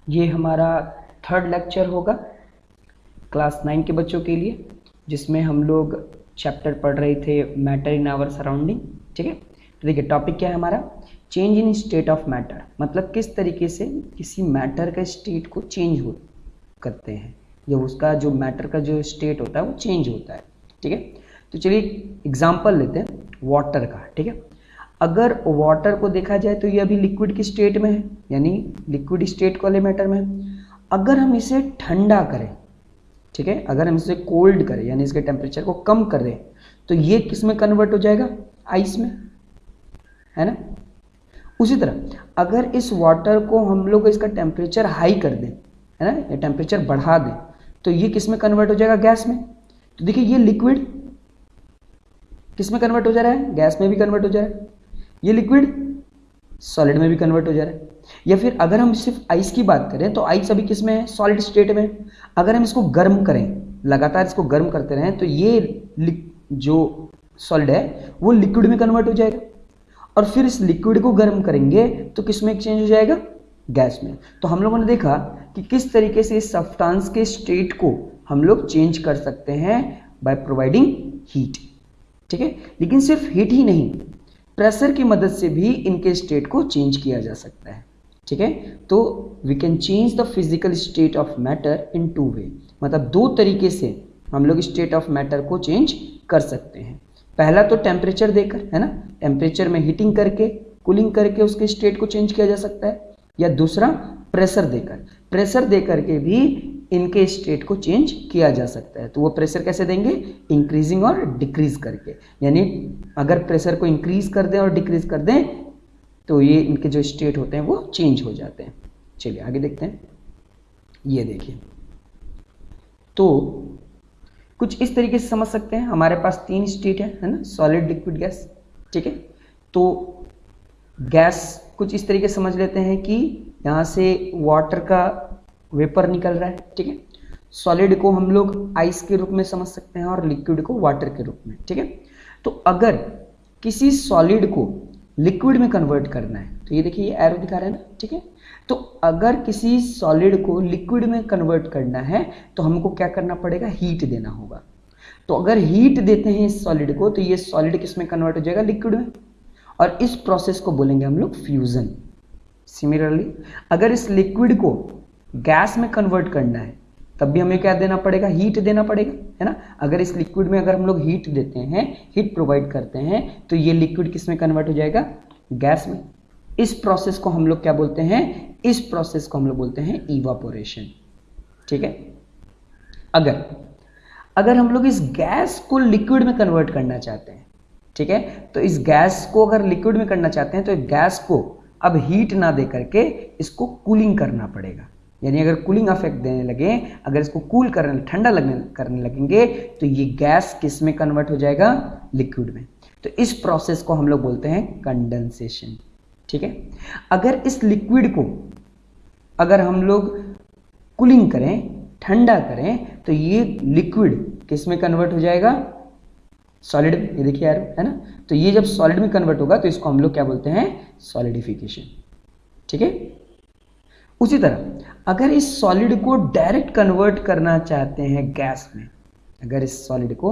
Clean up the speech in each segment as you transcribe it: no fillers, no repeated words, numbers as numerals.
ये हमारा third lecture होगा क्लास 9 के बच्चों के लिए, जिसमें हम लोग चैप्टर पढ़ रहे थे मैटर इन आवर सराउंडिंग। ठीक है, तो देखिए टॉपिक क्या है हमारा, change in state of matter, मतलब किस तरीके से किसी मैटर का स्टेट को चेंज हो करते हैं, या उसका जो मैटर का जो स्टेट होता है वो चेंज होता है। ठीक है, तो चलिए एग्जांपल लेते हैं वाटर का। ठीक है, अगर वाटर को देखा जाए तो ये अभी लिक्विड की स्टेट में है, यानी लिक्विड स्टेट वाले मैटर में है। अगर हम इसे ठंडा करें, ठीक है, अगर हम इसे कोल्ड करें यानी इसके टेम्परेचर को कम करें, तो ये किस में कन्वर्ट हो जाएगा, आइस में, है ना। उसी तरह अगर इस वाटर को हम लोग इसका टेम्परेचर हाई कर दें, है ना, या टेम्परेचर बढ़ा दें, तो ये किस में कन्वर्ट हो जाएगा, गैस में। तो देखिए ये लिक्विड किस में कन्वर्ट हो जा रहा है, गैस में भी कन्वर्ट हो जा रहा है। ये लिक्विड सॉलिड में भी कन्वर्ट हो जा रहा है। या फिर अगर हम सिर्फ आइस की बात करें तो आइस अभी किस में है, सॉलिड स्टेट में। अगर हम इसको गर्म करें, लगातार इसको गर्म करते रहें, तो ये जो सॉलिड है वो लिक्विड में कन्वर्ट हो जाएगा, और फिर इस लिक्विड को गर्म करेंगे तो किस में एक्सचेंज हो जाएगा, गैस में। तो हम लोगों ने देखा कि किस तरीके से इस सब्सटेंस के स्टेट को हम लोग चेंज कर सकते हैं बाय प्रोवाइडिंग हीट। ठीक है, लेकिन सिर्फ हीट ही नहीं, प्रेशर की मदद से भी इनके स्टेट को चेंज किया जा सकता है। ठीक है, तो we can change the physical state of matter in two ways, मतलब दो तरीके से हम लोग स्टेट ऑफ मैटर को चेंज कर सकते हैं। पहला तो टेम्परेचर देकर, है ना, टेम्परेचर में हीटिंग करके, कूलिंग करके उसके स्टेट को चेंज किया जा सकता है। या दूसरा प्रेशर देकर, प्रेशर देकर के भी इनके स्टेट को चेंज किया जा सकता है। तो वो प्रेशर कैसे देंगे, इंक्रीजिंग और डिक्रीज करके, यानी अगर प्रेशर को इंक्रीज कर दें और डिक्रीज कर दें तो ये इनके जो स्टेट होते हैं वो चेंज हो जाते हैं। चलिए आगे देखते हैं। ये देखिए, तो कुछ इस तरीके से समझ सकते हैं, हमारे पास 3 स्टेट है ना, सॉलिड, लिक्विड, गैस। ठीक है, तो गैस कुछ इस तरीके से समझ लेते हैं कि यहाँ से वाटर का वेपर निकल रहा है। ठीक है, सॉलिड को हम लोग आइस के रूप में समझ सकते हैं और लिक्विड को वाटर के रूप में। ठीक है, तो अगर किसी सॉलिड को लिक्विड में कन्वर्ट करना है, तो ये देखिए ये एरो दिखा रहा है ना। ठीक है, तो अगर किसी सॉलिड को लिक्विड में कन्वर्ट करना है तो हमको क्या करना पड़ेगा, हीट देना होगा। तो अगर हीट देते हैं इस सॉलिड को तो ये सॉलिड किस में कन्वर्ट हो जाएगा, लिक्विड में, और इस प्रोसेस को बोलेंगे हम लोग फ्यूजन। सिमिलरली अगर इस लिक्विड को गैस में कन्वर्ट करना है तब भी हमें क्या देना पड़ेगा, हीट देना पड़ेगा, है ना। अगर इस लिक्विड में अगर हम लोग हीट देते हैं, हीट प्रोवाइड करते हैं, तो ये लिक्विड किस में कन्वर्ट हो जाएगा, गैस में। इस प्रोसेस को हम लोग क्या बोलते हैं, इस प्रोसेस को हम लोग बोलते हैं इवापोरेशन। ठीक है, अगर हम लोग इस गैस को लिक्विड में कन्वर्ट करना चाहते हैं, ठीक है, तो इस गैस को अगर लिक्विड में करना चाहते हैं तो गैस को अब हीट ना दे करके इसको कूलिंग करना पड़ेगा। यानी अगर कूलिंग इफेक्ट देने लगे, अगर इसको कूल करने, ठंडा करने लगेंगे, तो ये गैस किस में कन्वर्ट हो जाएगा, लिक्विड में। तो इस प्रोसेस को हम लोग बोलते हैं कंडेंसेशन। ठीक है, अगर इस लिक्विड को अगर हम लोग कूलिंग करें, ठंडा करें, तो ये लिक्विड किस में कन्वर्ट हो जाएगा, सॉलिड में। ये देखिए यार, है ना, तो ये जब सॉलिड में कन्वर्ट होगा तो इसको हम लोग क्या बोलते हैं, सॉलिडिफिकेशन। ठीक है, उसी तरह अगर इस सॉलिड को डायरेक्ट कन्वर्ट करना चाहते हैं गैस में, अगर इस सॉलिड को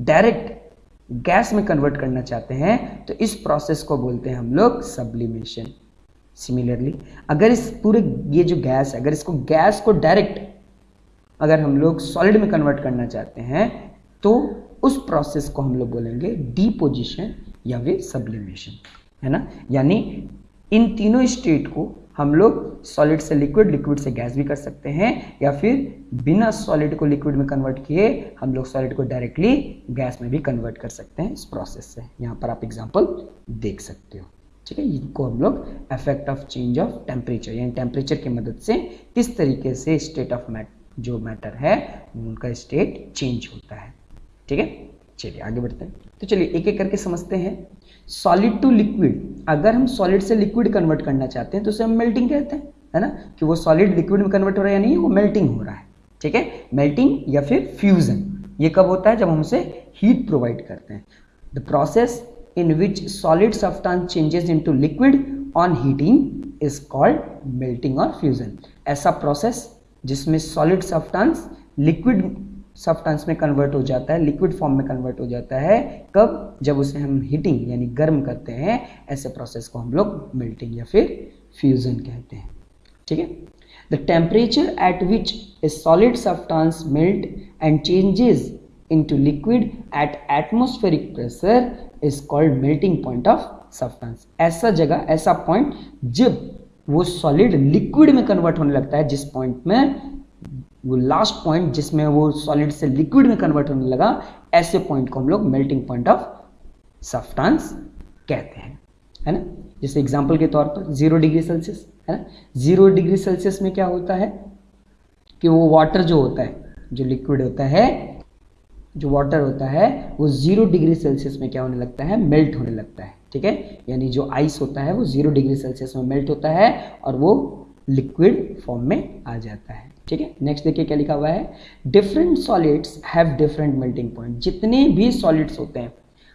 डायरेक्ट गैस में कन्वर्ट करना चाहते हैं तो इस प्रोसेस को बोलते हैं हम लोग सब्लिमेशन। सिमिलरली अगर इस पूरे ये जो गैस है, अगर इसको गैस को डायरेक्ट अगर हम लोग सॉलिड में कन्वर्ट करना चाहते हैं तो उस प्रोसेस को हम लोग बोलेंगे डिपोजिशन या फिर सब्लिमेशन, है ना। यानी इन तीनों स्टेट को हम लोग सॉलिड से लिक्विड, लिक्विड से गैस भी कर सकते हैं, या फिर बिना सॉलिड को लिक्विड में कन्वर्ट किए हम लोग सॉलिड को डायरेक्टली गैस में भी कन्वर्ट कर सकते हैं इस प्रोसेस से। यहाँ पर आप एग्जांपल देख सकते हो। ठीक है, इनको हम लोग effect of change of temperature, यानी टेम्परेचर की मदद से किस तरीके से स्टेट ऑफ जो मैटर है उनका स्टेट चेंज होता है। ठीक है, चलिए आगे बढ़ते हैं। तो चलिए एक एक करके समझते हैं। सॉलिड टू लिक्विड, अगर हम सॉलिड से लिक्विड कन्वर्ट करना चाहते हैं तो उसे हम मेल्टिंग कहते हैं, है ना, कि वो सॉलिड लिक्विड में कन्वर्ट हो रहा है या नहीं, वो मेल्टिंग हो रहा है। ठीक है, मेल्टिंग या फिर फ्यूजन, ये कब होता है, जब हम उसे हीट प्रोवाइड करते हैं। The process in which solid substance changes into liquid on heating is called melting और फ्यूजन। ऐसा प्रोसेस जिसमें सॉलिड सब्सटेंस लिक्विड सब्सटेंस में कन्वर्ट हो जाता है, लिक्विड फॉर्म में कन्वर्ट हो जाता है, कब? जब उसे हम हीटिंग यानी गर्म करते हैं। ऐसे प्रोसेस को हम लोग मेल्टिंग या फिर फ्यूजन कहते हैं। ठीक है। The temperature at which A solid substance melt and changes into liquid at atmospheric pressure is called melting point of substance. ऐसा जगह, ऐसा पॉइंट जब वो सॉलिड लिक्विड में कन्वर्ट होने लगता है, जिस पॉइंट में वो लास्ट पॉइंट जिसमें वो सॉलिड से लिक्विड में कन्वर्ट होने लगा, ऐसे पॉइंट को हम लोग मेल्टिंग पॉइंट ऑफ सब्सटेंस कहते हैं, है ना। जैसे एग्जांपल के तौर पर 0 डिग्री सेल्सियस, है ना। 0 डिग्री सेल्सियस में क्या होता है कि वो वाटर जो होता है, जो लिक्विड होता है, जो वाटर होता है, वो 0 डिग्री सेल्सियस में क्या होने लगता है? मेल्ट होने लगता है। ठीक है। यानी जो आइस होता है वो 0 डिग्री सेल्सियस में मेल्ट होता है और वो लिक्विड फॉर्म में आ जाता है। ठीक है। नेक्स्ट देखिए क्या लिखा हुआ है, different solids have different melting point. जितने भी सॉलिड्स होते हैं,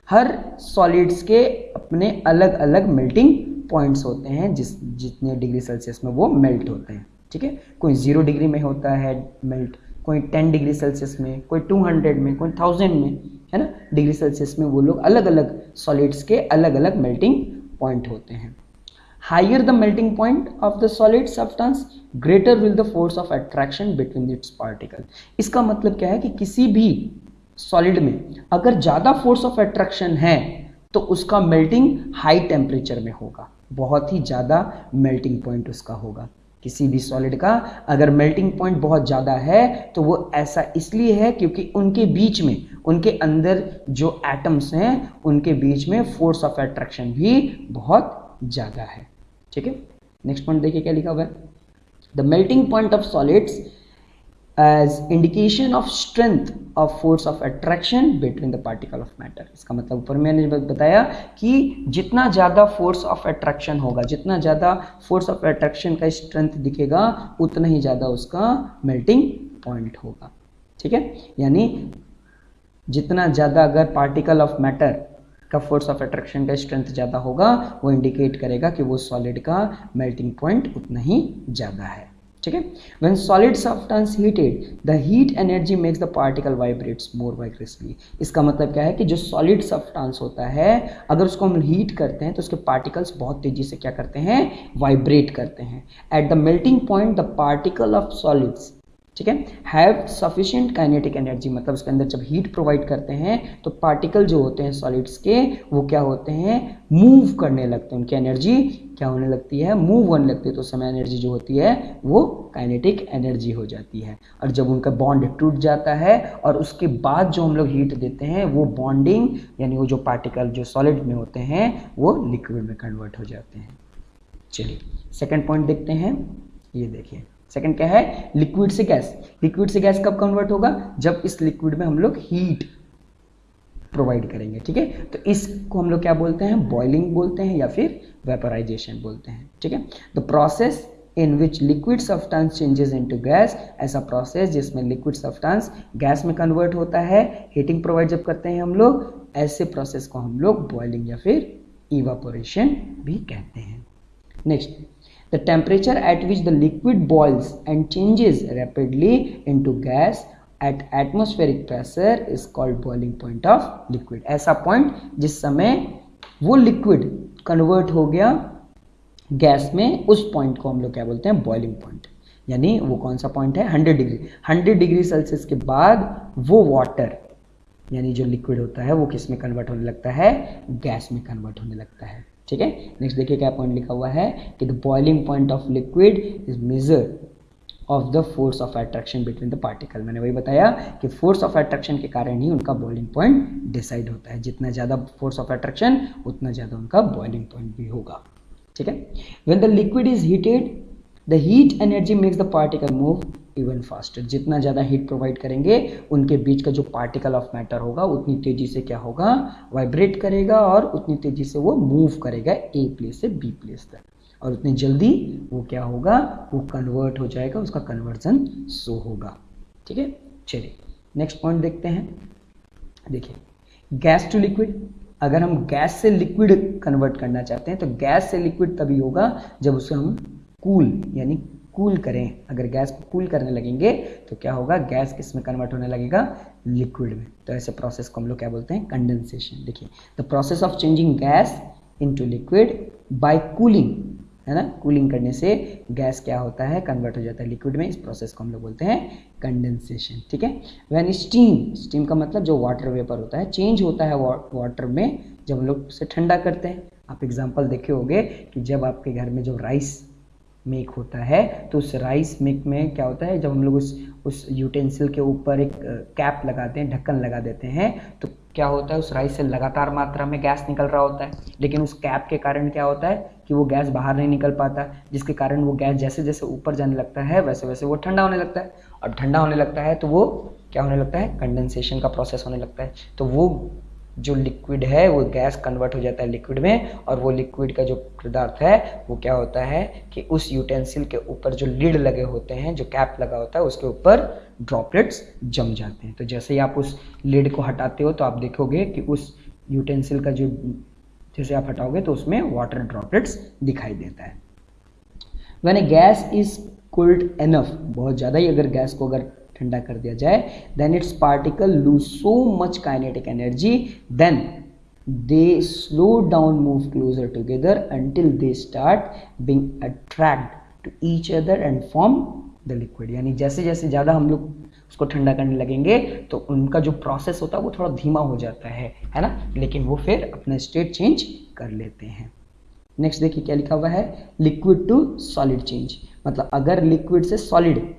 हर सॉलिड्स के अपने अलग अलग मेल्टिंग पॉइंट्स होते हैं, जितने डिग्री सेल्सियस में वो मेल्ट होते हैं। ठीक है। कोई 0 डिग्री में होता है मेल्ट, कोई 10 डिग्री सेल्सियस में, कोई 200 में, कोई 1000 में, है ना, डिग्री सेल्सियस में। वो लोग अलग अलग सॉलिड्स के अलग अलग मेल्टिंग पॉइंट होते हैं। Higher the melting point of the solid substance, greater will the force of attraction between its particle। इसका मतलब क्या है कि किसी भी सॉलिड में अगर ज़्यादा फोर्स ऑफ अट्रैक्शन है तो उसका मेल्टिंग हाई टेम्परेचर में होगा, बहुत ही ज़्यादा मेल्टिंग पॉइंट उसका होगा। किसी भी सॉलिड का अगर मेल्टिंग पॉइंट बहुत ज़्यादा है तो वो ऐसा इसलिए है क्योंकि उनके बीच में, उनके अंदर जो एटम्स हैं, उनके बीच में फोर्स ऑफ अट्रैक्शन भी बहुत ज़्यादा है। ठीक है। नेक्स्ट पॉइंट देखिए क्या लिखा हुआ है, the melting point of solids as indication of strength of force of attraction between the particle of matter. इसका मतलब ऊपर मैंने बताया कि जितना ज़्यादा फोर्स ऑफ अट्रैक्शन होगा, जितना ज़्यादा फोर्स ऑफ अट्रैक्शन का स्ट्रेंथ दिखेगा, उतना ही ज़्यादा उसका मेल्टिंग पॉइंट होगा। ठीक है। यानी जितना ज़्यादा अगर पार्टिकल ऑफ मैटर का फोर्स ऑफ अट्रैक्शन का स्ट्रेंथ ज़्यादा होगा, वो इंडिकेट करेगा कि वो सॉलिड का मेल्टिंग पॉइंट उतना ही ज़्यादा है। ठीक है। When solid substance heated, the heat energy makes the particle vibrates more vibrantly. इसका मतलब क्या है कि जो सॉलिड सब्सटेंस होता है, अगर उसको हम हीट करते हैं तो उसके पार्टिकल्स बहुत तेजी से क्या करते हैं? वाइब्रेट करते हैं। At the melting point the particle of solids, ठीक है, हैव सफिशिएंट काइनेटिक एनर्जी। मतलब उसके अंदर जब हीट प्रोवाइड करते हैं तो पार्टिकल जो होते हैं सॉलिड्स के, वो क्या होते हैं? मूव करने लगते हैं। उनकी एनर्जी क्या होने लगती है? मूव होने लगती है। तो उस समय एनर्जी जो होती है वो काइनेटिक एनर्जी हो जाती है। और जब उनका बॉन्ड टूट जाता है और उसके बाद जो हम लोग हीट देते हैं, वो बॉन्डिंग यानी वो जो पार्टिकल जो सॉलिड में होते हैं वो लिक्विड में कन्वर्ट हो जाते हैं। चलिए सेकेंड पॉइंट देखते हैं। ये देखिए सेकंड क्या है? लिक्विड से गैस। लिक्विड से गैस कब कन्वर्ट होगा? जब इस लिक्विड में हम लोग हीट प्रोवाइड करेंगे। ठीक है। तो इसको हम लोग क्या बोलते हैं? बॉइलिंग बोलते हैं या फिर वेपराइजेशन बोलते हैं। ठीक है। The process in which liquid substance changes into gas, ऐसा प्रोसेस जिसमें लिक्विड सब्सटेंस गैस में कन्वर्ट होता है, हीटिंग प्रोवाइड जब करते हैं हम लोग, ऐसे प्रोसेस को हम लोग बॉइलिंग या फिर इवापोरेशन भी कहते हैं। Next, the temperature at which the liquid boils and changes rapidly into gas at atmospheric pressure is called boiling point of liquid। ऐसा पॉइंट जिस समय वो लिक्विड कन्वर्ट हो गया गैस में, उस पॉइंट को हम लोग क्या बोलते हैं? Boiling point. यानी वो कौन सा पॉइंट है? 100 डिग्री। 100 डिग्री सेल्सियस के बाद वो वाटर यानी जो लिक्विड होता है वो किस में कन्वर्ट होने लगता है? गैस में कन्वर्ट होने लगता है। ठीक है। नेक्स्ट देखिए क्या पॉइंट लिखा हुआ है कि the boiling point of liquid is measure of the force of attraction between the particle. मैंने वही बताया कि फोर्स ऑफ अट्रैक्शन के कारण ही उनका बॉइलिंग पॉइंट डिसाइड होता है। जितना ज़्यादा फोर्स ऑफ अट्रैक्शन उतना ज़्यादा उनका बॉइलिंग पॉइंट भी होगा। ठीक है। When the liquid is heated, the heat energy makes the particle move even faster. जितना ज़्यादा हीट प्रोवाइड करेंगे, उनके बीच का जो पार्टिकल ऑफ मैटर होगा उतनी तेजी से क्या होगा? वाइब्रेट करेगा और उतनी तेजी से वो मूव करेगा ए प्लेस से बी प्लेस तक, और उतनी जल्दी वो क्या होगा? वो कन्वर्ट हो जाएगा, उसका कन्वर्जन शो होगा। ठीक है। चलिए नेक्स्ट पॉइंट देखते हैं। देखिए, गैस टू लिक्विड, अगर हम गैस से लिक्विड कन्वर्ट करना चाहते हैं तो गैस से लिक्विड तभी होगा जब उसे हम यानी कूल करें। अगर गैस को कूल करने लगेंगे तो क्या होगा, गैस किस में कन्वर्ट होने लगेगा, लिक्विड में। तो ऐसे प्रोसेस को हम लोग क्या बोलते हैं, कंडेंसेशन। देखिए, the process of changing gas into liquid bye cooling, है ना, कूलिंग करने से गैस क्या होता है, कन्वर्ट हो जाता है लिक्विड में। इस प्रोसेस को हम लोग बोलते हैं कंडेंसेशन। ठीक है। व्हेन स्टीम का मतलब जो वाटर वेपर होता है, चेंज होता है वाटर में जब हम लोग उसे ठंडा करते हैं। आप एग्जांपल देखे होंगे कि जब आपके घर में जो राइस मेक होता है तो उस राइस मेक में क्या होता है, जब हम लोग उस यूटेंसिल के ऊपर एक कैप लगाते हैं, ढक्कन लगा देते हैं, तो क्या होता है, उस राइस से लगातार मात्रा में गैस निकल रहा होता है, लेकिन उस कैप के कारण क्या होता है कि वो गैस बाहर नहीं निकल पाता, जिसके कारण वो गैस जैसे जैसे ऊपर जाने लगता है वैसे वैसे वो ठंडा होने लगता है, और ठंडा होने लगता है तो वो क्या होने लगता है, कंडेंसेशन का प्रोसेस होने लगता है। तो वो जो लिक्विड है वो गैस कन्वर्ट हो जाता है लिक्विड में, और वो लिक्विड का जो पदार्थ है वो क्या होता है कि उस यूटेंसिल के ऊपर जो लिड लगे होते हैं, जो कैप लगा होता है, उसके ऊपर ड्रॉपलेट्स जम जाते हैं। तो जैसे ही आप उस लिड को हटाते हो तो आप देखोगे कि उस यूटेंसिल का जो जैसे आप हटाओगे तो उसमें वाटर ड्रॉपलेट्स दिखाई देता है। When A gas is cooled enough, बहुत ज़्यादा ही अगर गैस को अगर ठंडा कर दिया जाए, then its particle lose so much kinetic energy, then they slow down, move closer together until they start being attract to each other and form the liquid. यानी जैसे जैसे ज़्यादा हम लोग उसको ठंडा करने लगेंगे तो उनका जो प्रोसेस होता है वो थोड़ा धीमा हो जाता है ना, लेकिन वो फिर अपना स्टेट चेंज कर लेते हैं। नेक्स्ट देखिए क्या लिखा हुआ है, लिक्विड टू सॉलिड चेंज। मतलब अगर लिक्विड से सॉलिड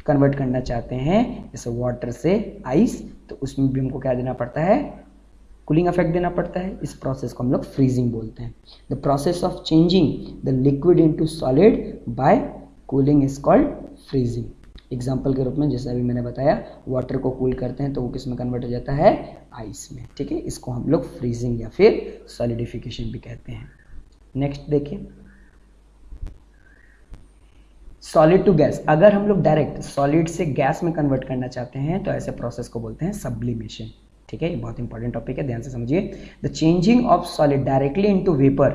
कन्वर्ट करना चाहते हैं, जैसे वाटर से आइस, तो उसमें भी हमको क्या देना पड़ता है, कूलिंग इफेक्ट देना पड़ता है। इस प्रोसेस को हम लोग फ्रीजिंग बोलते हैं। The process of changing the liquid into solid bye cooling is called freezing. Example के रूप में जैसे अभी मैंने बताया, वाटर को कूल करते हैं तो वो किस में कन्वर्ट हो जाता है, आइस में। ठीक है, इसको हम लोग फ्रीजिंग या फिर सॉलिडिफिकेशन भी कहते हैं। नेक्स्ट देखिए, सॉलिड टू गैस। अगर हम लोग डायरेक्ट सॉलिड से गैस में कन्वर्ट करना चाहते हैं तो ऐसे प्रोसेस को बोलते हैं सब्लिमेशन। ठीक है, ये बहुत इंपॉर्टेंट टॉपिक है, ध्यान से समझिए। The changing of solid directly into vapour.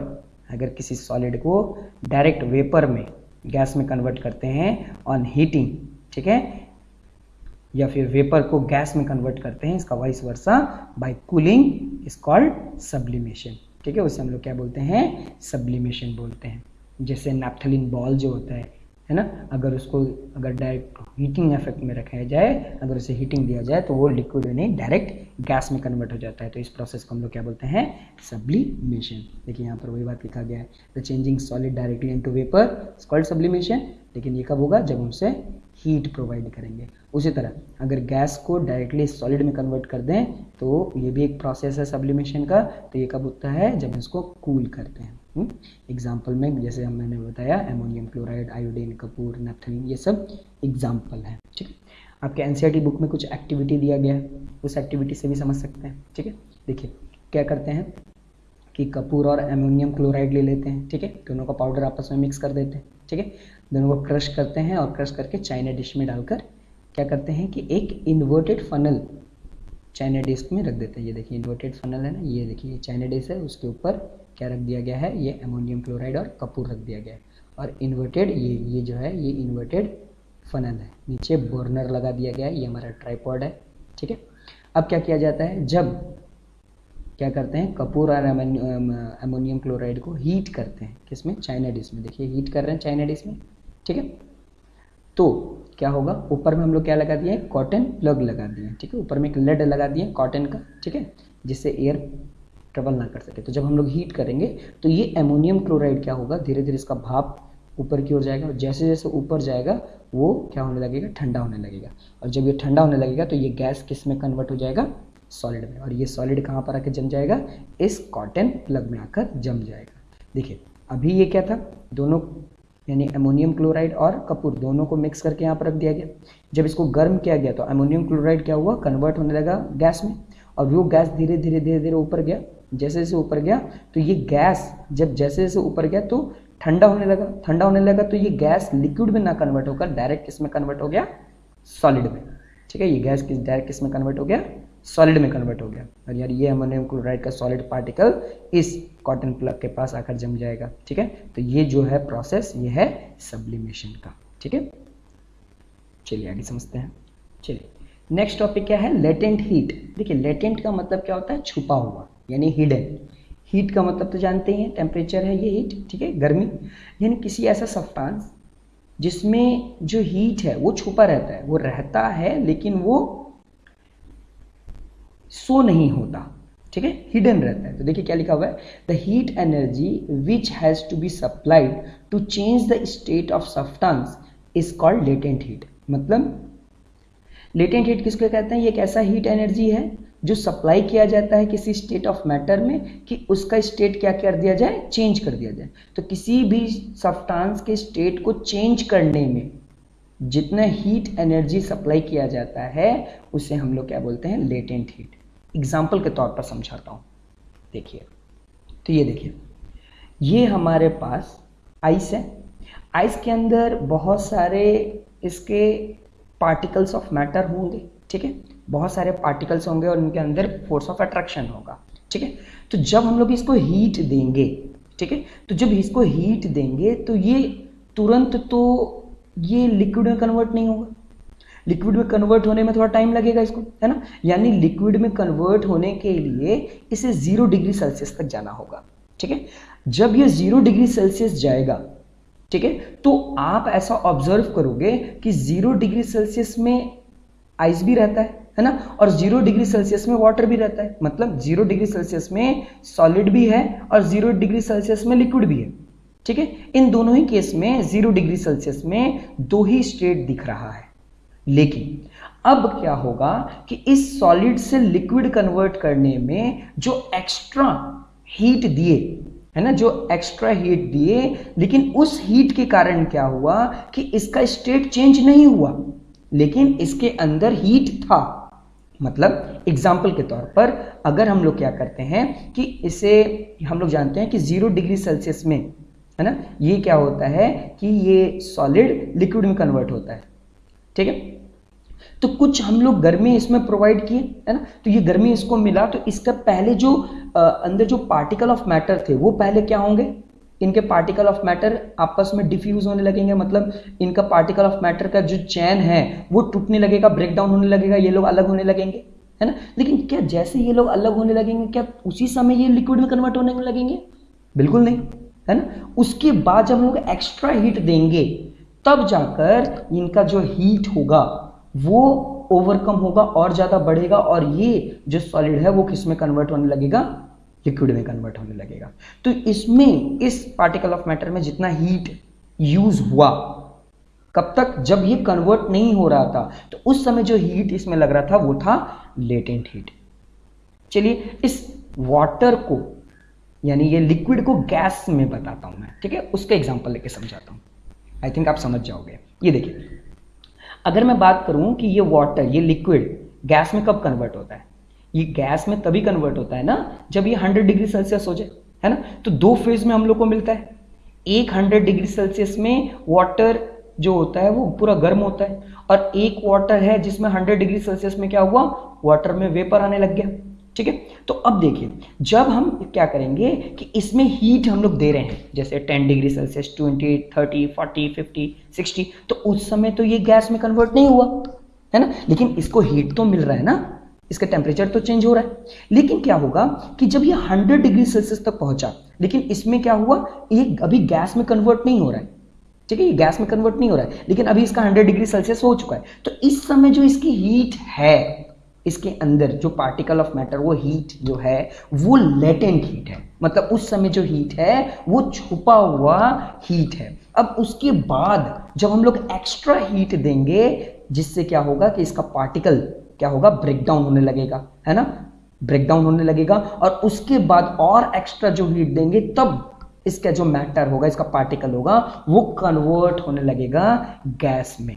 अगर किसी सॉलिड को डायरेक्ट वेपर में, गैस में कन्वर्ट करते हैं ऑन हीटिंग, ठीक है, या फिर वेपर को गैस में कन्वर्ट करते हैं, इसका vice versa, by cooling is called sublimation. ठीक है, उसे हम लोग क्या बोलते हैं, सब्लिमेशन बोलते हैं। जैसे नैप्थलीन बॉल जो होता है ना, अगर उसको अगर डायरेक्ट हीटिंग इफेक्ट में रखा जाए, अगर उसे हीटिंग दिया जाए तो वो लिक्विड नहीं डायरेक्ट गैस में कन्वर्ट हो जाता है। तो इस प्रोसेस को हम लोग क्या बोलते हैं, सब्लिमेशन। देखिए यहाँ पर वही बात लिखा गया है, the changing solid directly into vapour is called sublimation. लेकिन ये कब होगा, जब हमसे हीट प्रोवाइड करेंगे। उसी तरह अगर गैस को डायरेक्टली सॉलिड में कन्वर्ट कर दें तो ये भी एक प्रोसेस है सब्लिमेशन का। तो ये कब होता है, जब इसको कूल करते हैं। एग्जाम्पल में जैसे मैंने बताया, ammonium chloride, iodine, Kapoor, naphthalene, ये सब एग्जाम्पल है। ठीक है, आपके एनसीईआरटी बुक में कुछ एक्टिविटी दिया गया है, उस एक्टिविटी से भी समझ सकते हैं। ठीक है, देखिए क्या करते हैं कि कपूर और एमोनियम क्लोराइड ले लेते हैं। ठीक है, दोनों का पाउडर आपस में मिक्स कर देते हैं। ठीक है, दोनों को क्रश करते हैं और क्रश करके चाइना डिश में डालकर क्या करते हैं कि एक इन्वर्टेड फनल चाइना डिश में रख देते हैं। ये देखिए इन्वर्टेड फनल है ना, ये देखिए ये चाइना डिश है, उसके ऊपर क्या रख दिया गया है, ये एमोनियम क्लोराइड और कपूर रख दिया गया है। और इन्वर्टेड ये जो है ये इन्वर्टेड फनल है, नीचे बर्नर लगा दिया गया है, ये हमारा ट्राइपॉड है। ठीक है, अब क्या किया जाता है, जब क्या करते हैं, कपूर और एमोनियम क्लोराइड को हीट करते हैं, किसमें, चाइना डिश में। देखिए हीट कर रहे हैं चाइना डिश में। ठीक है, तो क्या होगा, ऊपर में हम लोग क्या लगा दिए, कॉटन प्लग लगा दिए। ठीक है, ऊपर में एक लेड लगा दिए कॉटन का, ठीक है, जिससे एयर ट्रेवल ना कर सके। तो जब हम लोग हीट करेंगे तो ये एमोनियम क्लोराइड क्या होगा, धीरे धीरे इसका भाप ऊपर की ओर जाएगा, और जैसे जैसे ऊपर जाएगा वो क्या होने लगेगा, ठंडा होने लगेगा। और जब ये ठंडा होने लगेगा तो ये गैस किस में कन्वर्ट हो जाएगा, सॉलिड में। और ये सॉलिड कहाँ पर आकर जम जाएगा, इस कॉटन प्लग में आकर जम जाएगा। देखिए अभी ये क्या था, दोनों यानी एमोनियम क्लोराइड और कपूर दोनों को मिक्स करके यहाँ पर रख दिया गया। जब इसको गर्म किया गया तो एमोनियम क्लोराइड क्या हुआ, कन्वर्ट होने लगा गैस में, और वो गैस धीरे धीरे धीरे धीरे ऊपर गया। जैसे जैसे ऊपर गया तो ये गैस जब जैसे जैसे ऊपर गया तो ठंडा होने लगा। ठंडा होने लगा तो ये गैस लिक्विड में ना कन्वर्ट होकर डायरेक्ट किस में कन्वर्ट हो गया, सॉलिड में। ठीक है, ये गैस डायरेक्ट किस में कन्वर्ट हो गया, सॉलिड में कन्वर्ट हो गया, और यार ये अमोनियम क्लोराइड का सॉलिड पार्टिकल इस कॉटन प्लग के पास आकर जम जाएगा। ठीक है, तो ये जो है प्रोसेस, ये है सब्लिमेशन का। ठीक है, चलिए आगे समझते हैं। चलिए नेक्स्ट टॉपिक क्या है, लेटेंट हीट। देखिए लेटेंट का मतलब क्या होता है, छुपा हुआ यानी हिडन। हीट का मतलब तो जानते ही हैं, टेम्परेचर है ये हीट। ठीक है, गर्मी, यानी किसी ऐसा सब्सटेंस जिसमें जो हीट है वो छुपा रहता है, वो रहता है लेकिन वो सो नहीं होता। ठीक है, हिडन रहता है। तो देखिए क्या लिखा हुआ है, the heat energy which has to be supplied to change the state of substance is called latent heat. मतलब लेटेंट हीट किसको कहते हैं, ये एक ऐसा हीट एनर्जी है जो सप्लाई किया जाता है किसी स्टेट ऑफ मैटर में कि उसका स्टेट क्या कर दिया जाए, चेंज कर दिया जाए। तो किसी भी सब्सटेंस के स्टेट को चेंज करने में जितना हीट एनर्जी सप्लाई किया जाता है उसे हम लोग क्या बोलते हैं, लेटेंट हीट। एग्जाम्पल के तौर पर समझाता हूँ। देखिए, तो ये देखिए, ये हमारे पास आइस है। आइस के अंदर बहुत सारे इसके पार्टिकल्स ऑफ मैटर होंगे। ठीक है, बहुत सारे पार्टिकल्स होंगे और उनके अंदर फोर्स ऑफ अट्रैक्शन होगा। ठीक है, तो जब हम लोग इसको हीट देंगे, ठीक है, तो जब इसको हीट देंगे तो ये तुरंत तो ये लिक्विड में कन्वर्ट नहीं होगा। लिक्विड में कन्वर्ट होने में थोड़ा टाइम लगेगा इसको, है ना। यानी लिक्विड में कन्वर्ट होने के लिए इसे 0 डिग्री सेल्सियस तक जाना होगा। ठीक है, जब ये 0 डिग्री सेल्सियस जाएगा, ठीक है, तो आप ऐसा ऑब्जर्व करोगे कि 0 डिग्री सेल्सियस में आइस भी रहता है ना, और 0 डिग्री सेल्सियस में वाटर भी रहता है। मतलब 0 डिग्री सेल्सियस में सॉलिड भी है और 0 डिग्री सेल्सियस में लिक्विड भी है। ठीक है, इन दोनों ही केस में 0 डिग्री सेल्सियस में 2 ही स्टेट दिख रहा है। लेकिन अब क्या होगा कि इस सॉलिड से लिक्विड कन्वर्ट करने में जो एक्स्ट्रा हीट दिए, है ना, जो एक्स्ट्रा हीट दिए, लेकिन उस हीट के कारण क्या हुआ कि इसका स्टेट चेंज नहीं हुआ, लेकिन इसके अंदर हीट था। मतलब एग्जाम्पल के तौर पर अगर हम लोग क्या करते हैं कि इसे हम लोग जानते हैं कि 0 डिग्री सेल्सियस में, है ना, ये क्या होता है कि ये सॉलिड लिक्विड में कन्वर्ट होता है। ठीक है, तो कुछ हम लोग गर्मी इसमें प्रोवाइड किए, है ना, तो ये गर्मी इसको मिला, तो इसका पहले जो अंदर जो पार्टिकल ऑफ मैटर थे वो पहले क्या होंगे, इनके पार्टिकल ऑफ मैटर आपस में डिफ्यूज होने लगेंगे। मतलब इनका पार्टिकल ऑफ मैटर का जो चैन है वो टूटने लगेगा, ब्रेक डाउन होने लगेगा, ये लोग अलग होने लगेंगे, है ना। लेकिन क्या जैसे ये लोग अलग होने लगेंगे क्या उसी समय ये लिक्विड में कन्वर्ट होने लगेंगे? बिल्कुल नहीं, है ना। उसके बाद जब हम लोग एक्स्ट्रा हीट देंगे तब जाकर इनका जो हीट होगा वो ओवरकम होगा और ज्यादा बढ़ेगा, और ये जो सॉलिड है वो किस में कन्वर्ट होने लगेगा, लिक्विड में कन्वर्ट होने लगेगा। तो इसमें इस पार्टिकल ऑफ मैटर में जितना हीट यूज हुआ, कब तक, जब ये कन्वर्ट नहीं हो रहा था, तो उस समय जो हीट इसमें लग रहा था वो था लेटेंट हीट। चलिए इस वाटर को यानी ये लिक्विड को गैस में बताता हूं मैं। ठीक है, उसका एग्जांपल लेके समझाता हूं, आई थिंक आप समझ जाओगे। ये देखिए, अगर मैं बात करूं कि ये वाटर, ये लिक्विड गैस में कब कन्वर्ट होता है, ये गैस में तभी कन्वर्ट होता है ना जब ये 100 डिग्री सेल्सियस हो जाए, है ना। तो 2 फेज में हम लोग को मिलता है। एक 100 डिग्री सेल्सियस में वाटर जो होता है वो पूरा गर्म होता है, और एक वाटर है जिसमें 100 डिग्री सेल्सियस में क्या हुआ, वाटर में वेपर आने लग गया। ठीक है, तो अब देखिए जब हम क्या करेंगे कि इसमें हीट हम लोग दे रहे हैं, जैसे 10 डिग्री सेल्सियस, 20, 30, 40, 50, 60, तो उस समय तो ये गैस में कन्वर्ट नहीं हुआ, है ना, लेकिन इसको हीट तो मिल रहा है ना, इसका टेम्परेचर तो चेंज हो रहा है। लेकिन क्या होगा कि जब ये 100 डिग्री सेल्सियस तक पहुंचा, लेकिन इसमें क्या हुआ, ये अभी गैस में कन्वर्ट नहीं हो रहा है। ठीक है, ये गैस में कन्वर्ट नहीं हो रहा है, लेकिन अभी इसका 100 डिग्री सेल्सियस हो चुका है। तो इस समय जो इसकी हीट है, इसके अंदर जो पार्टिकल ऑफ मैटर, वो हीट जो है वो लेटेंट हीट है। मतलब उस समय जो हीट है वो छुपा हुआ हीट है। अब उसके बाद जब हम लोग एक्स्ट्रा हीट देंगे, जिससे क्या होगा कि इसका पार्टिकल क्या होगा, ब्रेक डाउन होने लगेगा, है ना, ब्रेक डाउन होने लगेगा, और उसके बाद और एक्स्ट्रा जो हीट देंगे तब इसका जो मैटर होगा, इसका पार्टिकल होगा, वो कन्वर्ट होने लगेगा गैस में।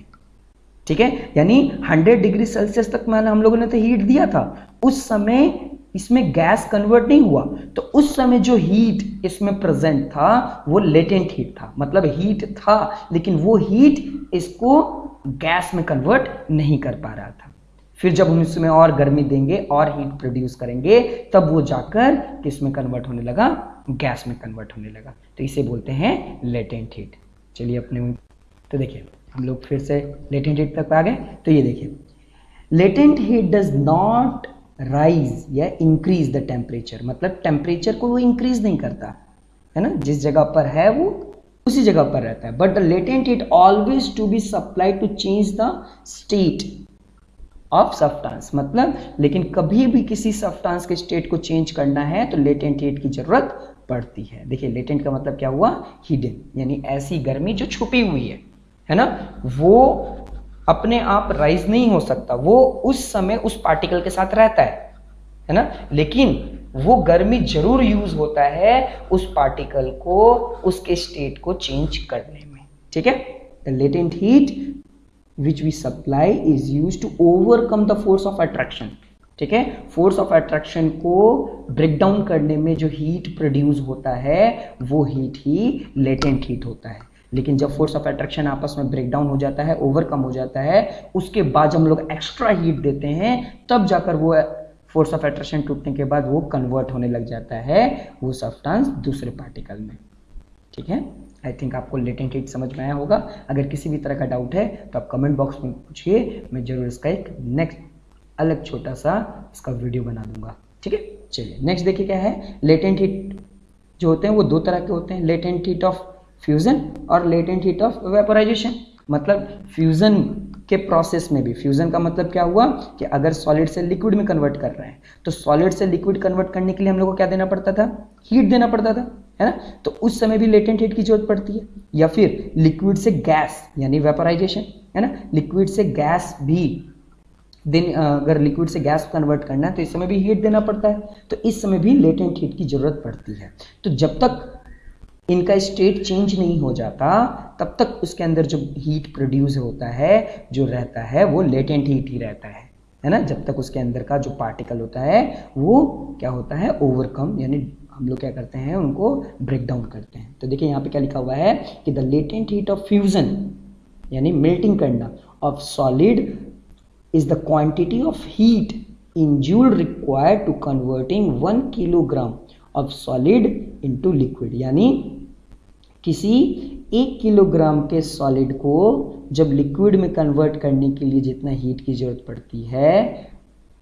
ठीक है, यानी 100 डिग्री सेल्सियस तक मैंने हम लोगों ने तो हीट दिया था, उस समय इसमें गैस कन्वर्ट नहीं हुआ, तो उस समय जो हीट इसमें प्रेजेंट था वो लेटेंट हीट था। मतलब हीट था लेकिन वो हीट इसको गैस में कन्वर्ट नहीं कर पा रहा था। फिर जब हम इसमें और गर्मी देंगे और हीट प्रोड्यूस करेंगे तब वो जाकर किस में कन्वर्ट होने लगा, गैस में कन्वर्ट होने लगा। तो इसे बोलते हैं लेटेंट हीट। चलिए अपने तो देखिए हम लोग फिर से लेटेंट हीट तक आ गए। तो ये देखिए latent heat does not rise या इंक्रीज द टेम्परेचर, मतलब टेम्परेचर को वो इंक्रीज नहीं करता है ना, जिस जगह पर है वो उसी जगह पर रहता है। But the latent heat always to be supplied to change the state of substance, मतलब लेकिन कभी भी किसी सब्सटेंस के स्टेट को चेंज करना है तो लेटेंट हीट की जरूरत पड़ती है। देखिए लेटेंट का मतलब क्या हुआ, हिडन, यानी ऐसी गर्मी जो छुपी हुई है ना, वो अपने आप राइज नहीं हो सकता, वो उस समय उस पार्टिकल के साथ रहता है ना, लेकिन वो गर्मी जरूर यूज होता है उस पार्टिकल को उसके स्टेट को चेंज करने में। ठीक है, the latent heat which we supply is used to overcome the force of attraction। ठीक है, फोर्स ऑफ अट्रैक्शन को ब्रेक डाउन करने में जो हीट प्रोड्यूस होता है वो हीट ही लेटेंट हीट होता है। लेकिन जब फोर्स ऑफ अट्रैक्शन आपस में ब्रेक डाउन हो जाता है, ओवरकम हो जाता है, उसके बाद हम लोग एक्स्ट्रा हीट देते हैं, तब जाकर वो फोर्स ऑफ अट्रैक्शन टूटने के बाद वो कन्वर्ट होने लग जाता है वो सब्सटेंस दूसरे पार्टिकल में। ठीक है, आई थिंक आपको लेटेंट हीट समझ में आया होगा। अगर किसी भी तरह का डाउट है तो आप कमेंट बॉक्स में पूछिए, मैं जरूर इसका एक नेक्स्ट अलग छोटा सा इसका वीडियो बना दूंगा। ठीक है, चलिए नेक्स्ट देखिए क्या है। लेटेंट हीट जो होते हैं वो दो तरह के होते हैं, लेटेंट हीट ऑफ फ्यूजन और लेटेंट हीट ऑफ वेपोराइजेशन। मतलब फ्यूजन के प्रोसेस में भी, फ्यूजन का मतलब क्या हुआ कि अगर सॉलिड से लिक्विड में कन्वर्ट कर रहे हैं तो सॉलिड से लिक्विड कन्वर्ट करने के लिए हम लोग को क्या देना पड़ता था, हीट देना पड़ता था, है ना, तो उस समय भी लेटेंट हीट की जरूरत पड़ती है। या फिर लिक्विड से गैस यानी वेपोराइजेशन, है ना, लिक्विड से गैस भी अगर लिक्विड से गैस कन्वर्ट करना है तो इस समय भी हीट देना पड़ता है, तो इस समय भी लेटेंट हीट की जरूरत पड़ती है। तो जब तक इनका स्टेट चेंज नहीं हो जाता तब तक उसके अंदर जो हीट प्रोड्यूस होता है जो रहता है वो लेटेंट हीट ही रहता है ना, जब तक उसके अंदर का जो पार्टिकल होता है वो क्या होता है, ओवरकम, यानी हम लोग क्या करते हैं उनको ब्रेक डाउन करते हैं। तो देखिए यहाँ पे क्या लिखा हुआ है कि the latent heat of fusion यानी मेल्टिंग करना of solid is the quantity of heat in joule required to converting 1 kilogram of solid into liquid, यानी किसी 1 किलोग्राम के सॉलिड को जब लिक्विड में कन्वर्ट करने के लिए जितना हीट की जरूरत पड़ती है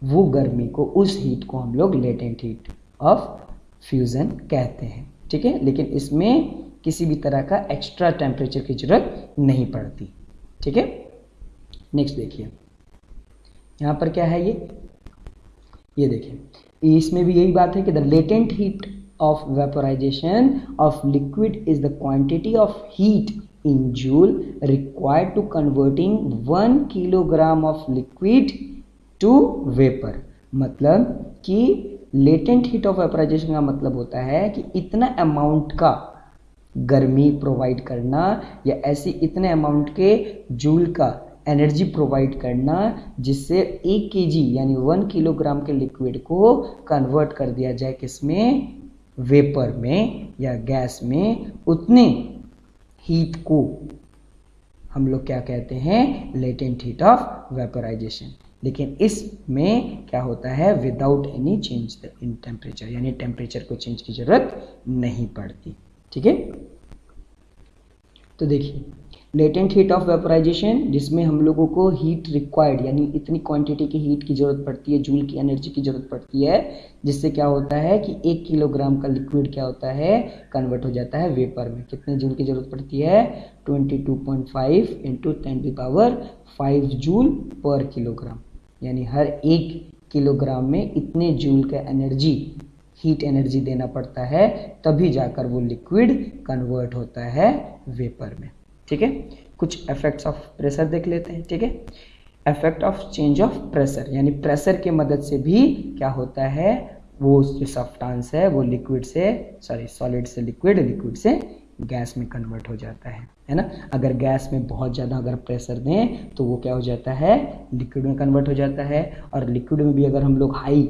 वो गर्मी को, उस हीट को हम लोग लेटेंट हीट ऑफ फ्यूजन कहते हैं। ठीक है, लेकिन इसमें किसी भी तरह का एक्स्ट्रा टेम्परेचर की जरूरत नहीं पड़ती। ठीक है, नेक्स्ट देखिए यहाँ पर क्या है, ये देखिए इसमें भी यही बात है कि the latent heat of vaporization of liquid is the quantity of heat in joule required to converting 1 kilogram of liquid to vapor। मतलब कि latent heat of vaporization का मतलब होता है कि इतना अमाउंट का गर्मी प्रोवाइड करना या ऐसी इतने अमाउंट के जूल का एनर्जी प्रोवाइड करना जिससे 1 kg यानी 1 किलोग्राम के लिक्विड को कन्वर्ट कर दिया जाए किसमें, वेपर में या गैस में, उतने हीट को हम लोग क्या कहते हैं, लेटेंट हीट ऑफ वेपोराइजेशन। लेकिन इसमें क्या होता है, without any change in temperature, यानी टेम्परेचर को चेंज की जरूरत नहीं पड़ती। ठीक है, तो देखिए लेटेंट हीट ऑफ वेपोराइजेशन जिसमें हम लोगों को हीट रिक्वायर्ड यानी इतनी क्वांटिटी की हीट की जरूरत पड़ती है, जूल की एनर्जी की जरूरत पड़ती है, जिससे क्या होता है कि 1 किलोग्राम का लिक्विड क्या होता है, कन्वर्ट हो जाता है वेपर में। कितने जूल की जरूरत पड़ती है, 22.5 इंटू 10⁵ जूल पर किलोग्राम, यानी हर 1 किलोग्राम में इतने जूल का एनर्जी, हीट एनर्जी देना पड़ता है, तभी जाकर वो लिक्विड कन्वर्ट होता है वेपर में। ठीक है, कुछ इफेक्ट्स ऑफ प्रेशर देख लेते हैं। ठीक है, effect of change of pressure यानी प्रेशर के मदद से भी क्या होता है, वो जो सब्सटेंस है वो लिक्विड से सॉलिड से लिक्विड, लिक्विड से गैस में कन्वर्ट हो जाता है ना। अगर गैस में बहुत ज़्यादा अगर प्रेशर दें तो वो क्या हो जाता है, लिक्विड में कन्वर्ट हो जाता है, और लिक्विड में भी अगर हम लोग हाई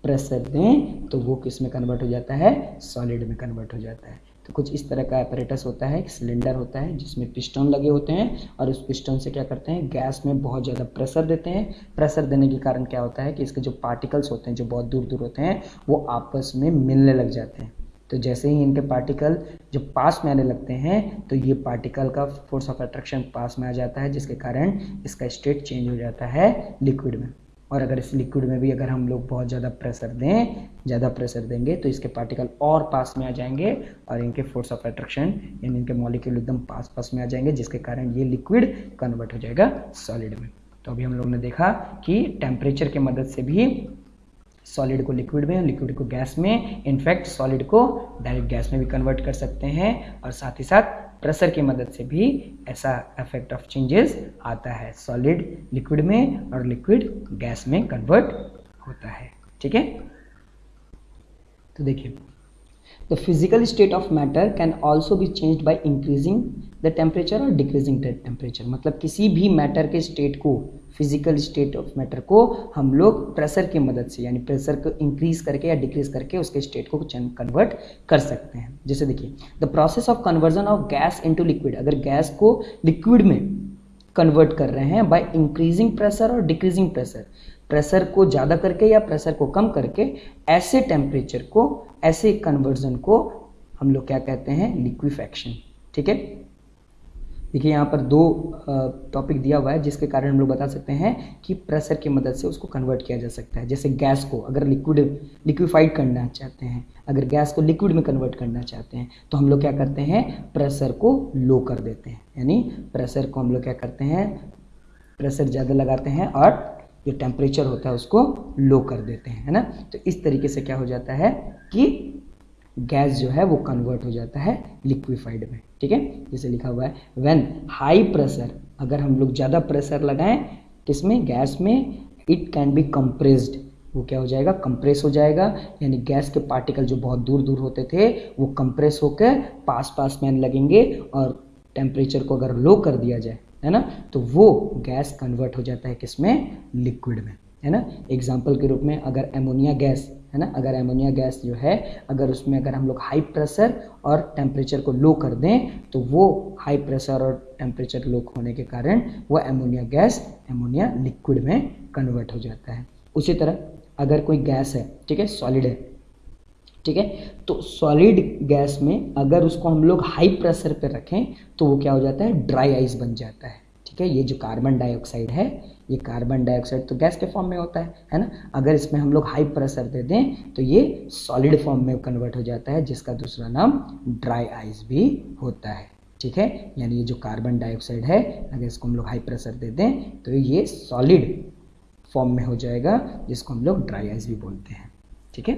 प्रेशर दें तो वो किस में कन्वर्ट हो जाता है, सॉलिड में कन्वर्ट हो जाता है। तो कुछ इस तरह का apparatus होता है, एक सिलेंडर होता है जिसमें पिस्टन लगे होते हैं और उस पिस्टन से क्या करते हैं, गैस में बहुत ज़्यादा प्रेशर देते हैं। प्रेशर देने के कारण क्या होता है कि इसके जो पार्टिकल्स होते हैं जो बहुत दूर दूर होते हैं वो आपस में मिलने लग जाते हैं। तो जैसे ही इनके पार्टिकल जब पास में आने लगते हैं तो ये पार्टिकल का फोर्स ऑफ अट्रैक्शन पास में आ जाता है, जिसके कारण इसका स्टेट चेंज हो जाता है लिक्विड में। और अगर इस लिक्विड में भी अगर हम लोग बहुत ज़्यादा प्रेशर देंगे तो इसके पार्टिकल और पास में आ जाएंगे और इनके फोर्स ऑफ अट्रैक्शन यानी इनके मॉलिक्यूल एकदम पास में आ जाएंगे, जिसके कारण ये लिक्विड कन्वर्ट हो जाएगा सॉलिड में। तो अभी हम लोग ने देखा कि टेम्परेचर की मदद से भी सॉलिड को लिक्विड में, लिक्विड को गैस में, इनफैक्ट सॉलिड को डायरेक्ट गैस में भी कन्वर्ट कर सकते हैं। और साथ ही साथ प्रेशर की मदद से भी ऐसा इफेक्ट ऑफ चेंजेस आता है, सॉलिड लिक्विड में और लिक्विड गैस में कन्वर्ट होता है। ठीक है, तो देखिए the physical state of matter can also be changed by increasing the temperature और डिक्रीजिंग द टेम्परेचर। मतलब किसी भी मैटर के स्टेट को, फिजिकल स्टेट ऑफ मैटर को हम लोग प्रेशर की मदद से यानी प्रेशर को इंक्रीज करके या डिक्रीज करके उसके स्टेट को कन्वर्ट कर सकते हैं। जैसे देखिए the process of conversion of gas into liquid, अगर गैस को लिक्विड में कन्वर्ट कर रहे हैं बाय इंक्रीजिंग प्रेशर और डिक्रीजिंग प्रेशर, प्रेशर को ज़्यादा करके या प्रेशर को कम करके, ऐसे टेम्परेचर को, ऐसे कन्वर्जन को हम लोग क्या कहते हैं, लिक्विफैक्शन। ठीक है, देखिए यहाँ पर दो टॉपिक दिया हुआ है जिसके कारण हम लोग बता सकते हैं कि प्रेशर की मदद से उसको कन्वर्ट किया जा सकता है। जैसे गैस को अगर लिक्विफाइड करना चाहते हैं, अगर गैस को लिक्विड में कन्वर्ट करना चाहते हैं तो हम लोग क्या करते हैं, प्रेशर को लो कर देते हैं। यानी प्रेशर को हम लोग क्या करते हैं, प्रेशर ज़्यादा लगाते हैं और जो टेम्परेचर होता है उसको लो कर देते हैं, है ना। तो इस तरीके से क्या हो जाता है कि गैस जो है वो कन्वर्ट हो जाता है लिक्विफाइड में। ठीक है, जैसे लिखा हुआ है व्हेन हाई प्रेशर, अगर हम लोग ज़्यादा प्रेशर लगाएं किसमें, गैस में, इट कैन बी कंप्रेस्ड, वो क्या हो जाएगा, कंप्रेस हो जाएगा। यानी गैस के पार्टिकल जो बहुत दूर दूर होते थे वो कंप्रेस होकर पास में आने लगेंगे और टेम्परेचर को अगर लो कर दिया जाए, है ना, तो वो गैस कन्वर्ट हो जाता है किसमें, लिक्विड में, है ना। एग्जाम्पल के रूप में अगर एमोनिया गैस है ना, अगर एमोनिया गैस जो है अगर उसमें अगर हम लोग हाई प्रेशर और टेम्परेचर को लो कर दें तो वो हाई प्रेशर और टेम्परेचर लो होने के कारण वो एमोनिया गैस एमोनिया लिक्विड में कन्वर्ट हो जाता है। उसी तरह अगर कोई गैस है, ठीक है, सॉलिड है, ठीक है, तो सॉलिड गैस में अगर उसको हम लोग हाई प्रेशर पे रखें तो वो क्या हो जाता है, ड्राई आइस बन जाता है। ठीक है, ये जो कार्बन डाइऑक्साइड है, ये कार्बन डाइऑक्साइड तो गैस के फॉर्म में होता है ना, अगर इसमें हम लोग हाई प्रेशर दे दें तो ये सॉलिड फॉर्म में कन्वर्ट हो जाता है, जिसका दूसरा नाम ड्राई आइस भी होता है। ठीक है, यानी ये जो कार्बन डाइऑक्साइड है अगर इसको हम लोग हाई प्रेशर दे दें तो ये सॉलिड फॉर्म में हो जाएगा, जिसको हम लोग ड्राई आइस भी बोलते हैं। ठीक है।